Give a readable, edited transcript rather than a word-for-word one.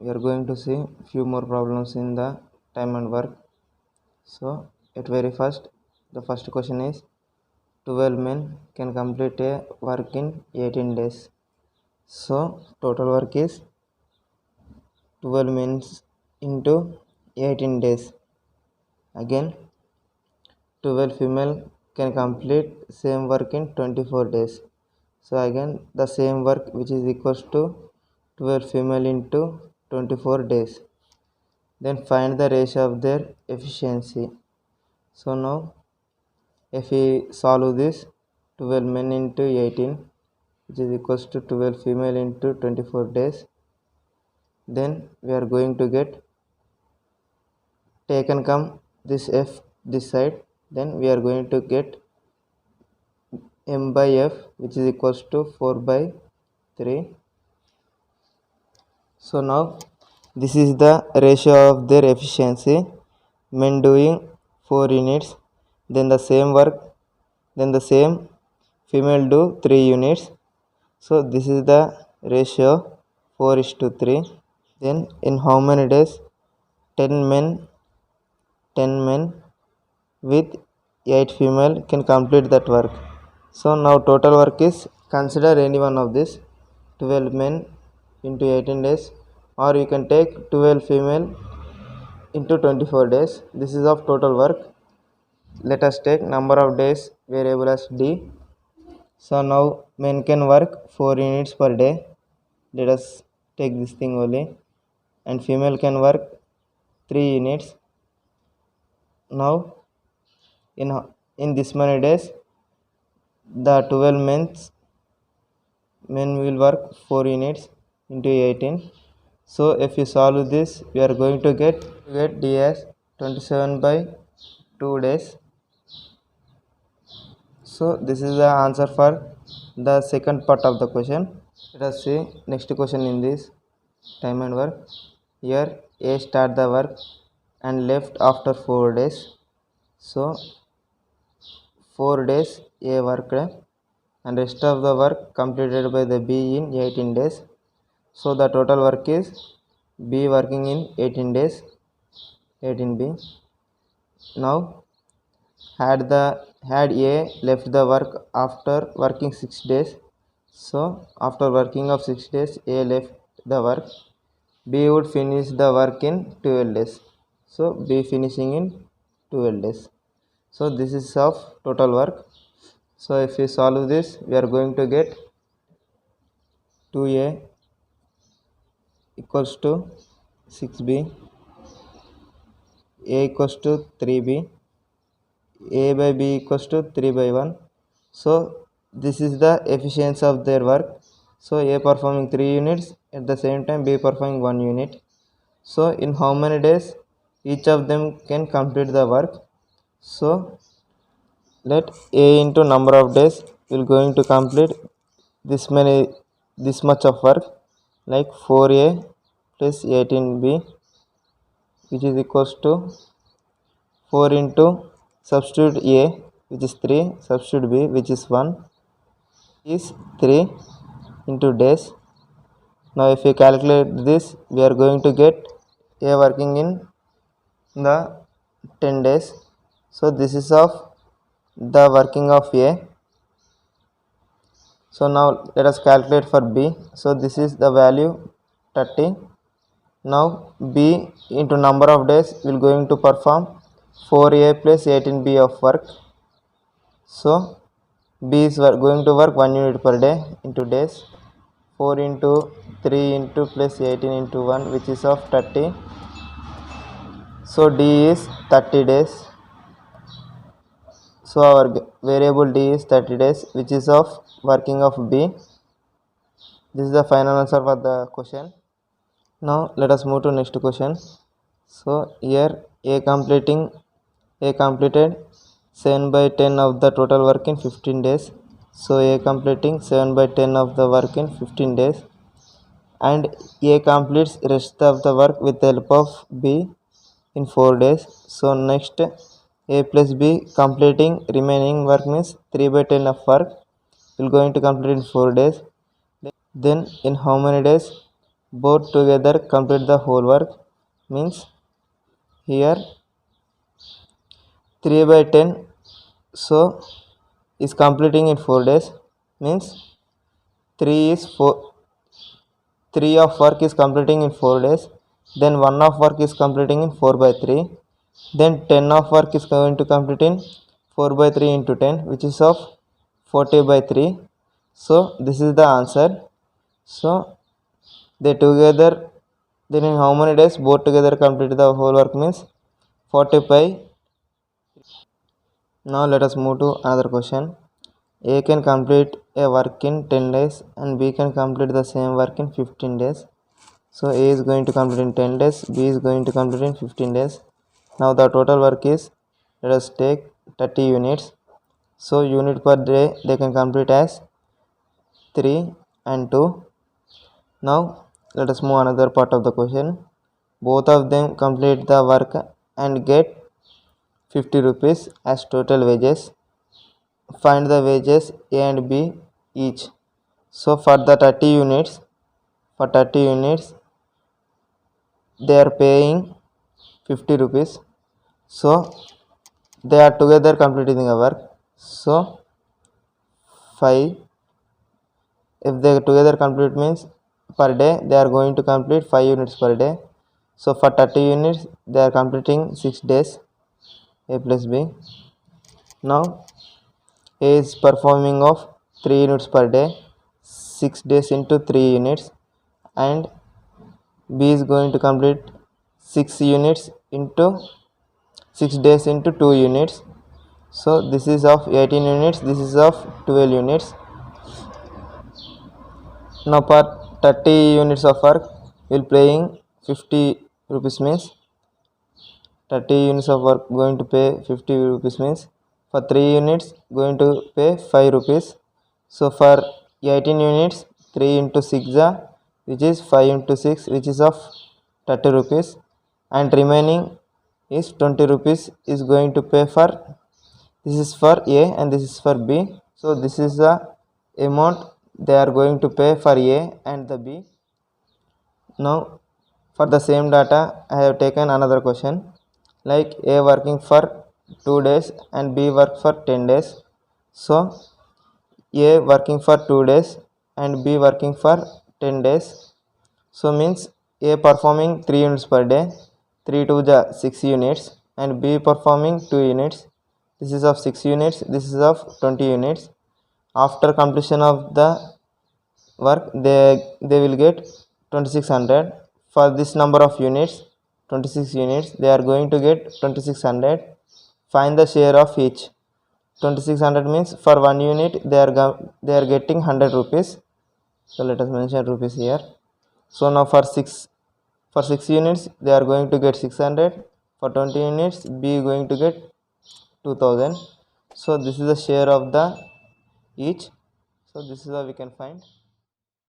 we are going to see few more problems in the time and work. So at very first, the first question is 12 men can complete a work in 18 days. So total work is 12 men into 18 days. Again, 12 female can complete same work in 24 days. So again, the same work which is equals to 12 female into 24 days. Then find the ratio of their efficiency. So now if we solve this, 12 men into 18 which is equals to 12 female into 24 days, then we are going to get take and come this f this side, then we are going to get m by f which is equals to 4 by 3. So now this is the ratio of their efficiency. Men doing 4 units, then the same work, then the same female do 3 units. So this is the ratio 4:3. Then in how many days 10 men 10 men with 8 female can complete that work. So now total work is, consider any one of this, 12 men into 18 days, or you can take 12 female into 24 days. This is of total work. Let us take number of days variable as d. So now men can work 4 units per day. Let us take this thing only. And female can work 3 units. Now in this many days, the 12 men will work 4 units into 18. So if you solve this, we are going to get d as 27 by 2 days. So this is the answer for the second part of the question. Let us see next question in this time and work. Here A start the work and left after 4 days. So 4 days A worked and rest of the work completed by the B in 18 days. So the total work is B working in 18 days, 18B. Now had A left the work after working 6 days. So after working of 6 days, A left the work. B would finish the work in 12 days. So B finishing in 12 days. So this is of total work. So if we solve this, we are going to get 2A equals to 6B, A equals to 3B, A by B equals to 3 by 1. So this is the efficiency of their work. So A performing 3 units, at the same time B performing 1 unit. So in how many days each of them can complete the work? So let A into number of days will going to complete this much of work, like 4A plus 18B, which is equals to 4 into substitute A which is 3, substitute B which is 1, is 3 into days. Now if we calculate this, we are going to get A working in the 10 days. So this is of the working of A. So now let us calculate for B. So this is the value 30. Now B into number of days will going to perform 4A plus 18B of work. So B is going to work 1 unit per day into days. 4 into 3 into plus 18 into 1 which is of 30. So D is 30 days. So our variable D is 30 days, which is of working of B. This is the final answer for the question. Now let us move to next question. So here A completed 7 by 10 of the total work in 15 days. So A completing 7 by 10 of the work in 15 days, and A completes rest of the work with the help of B in 4 days. So next A plus B completing remaining work means 3 by 10 of work will going to complete in 4 days. Then in how many days both together complete the whole work means here 3 by 10 so is completing in 4 days means 3 is 4 3 of work is completing in 4 days, then 1 of work is completing in 4 by 3, then 10 of work is going to complete in 4 by 3 into 10 which is of 40 by 3. So this is the answer. So they together, then in how many days both together complete the whole work means 40 by. Now let us move to another question. A can complete a work in 10 days and B can complete the same work in 15 days. So A is going to complete in 10 days, B is going to complete in 15 days. Now the total work is, let us take 30 units. So unit per day they can complete as 3 and 2. Now let us move another part of the question. Both of them complete the work and get 50 rupees as total wages. Find the wages A and B each. So for 30 units they are paying 50 rupees. So they are together completing the work. So 5, if they together complete means per day they are going to complete 5 units per day. So for 30 units they are completing 6 days, A plus B. Now A is performing of 3 units per day, 6 days into 3 units, and B is going to complete 6 units into 6 days into 2 units. So this is of 18 units, this is of 12 units. Now per 30 units of work will paying 50 rupees means 30 units of work going to pay 50 rupees means for 3 units going to pay 5 rupees. So for 18 units 3 into 6 which is 5 into 6 which is of 30 rupees, and remaining is 20 rupees is going to pay for, this is for A and this is for B. So this is the amount they are going to pay for A and the B. Now for the same data I have taken another question, like A working for 2 days and B work for 10 days. So A working for 2 days and B working for 10 days. So means A performing 3 units per day, 3 to the 6 units, and B performing 2 units. This is of 6 units, this is of 20 units. After completion of the work they will get 2600. For this number of units 26 units they are going to get 2600. Find the share of each. 2600 means for 1 unit they are getting 100 rupees. So let us mention rupees here. So now for 6 units they are going to get 600. For 20 units B going to get 2000. So this is the share of the each. So this is how we can find.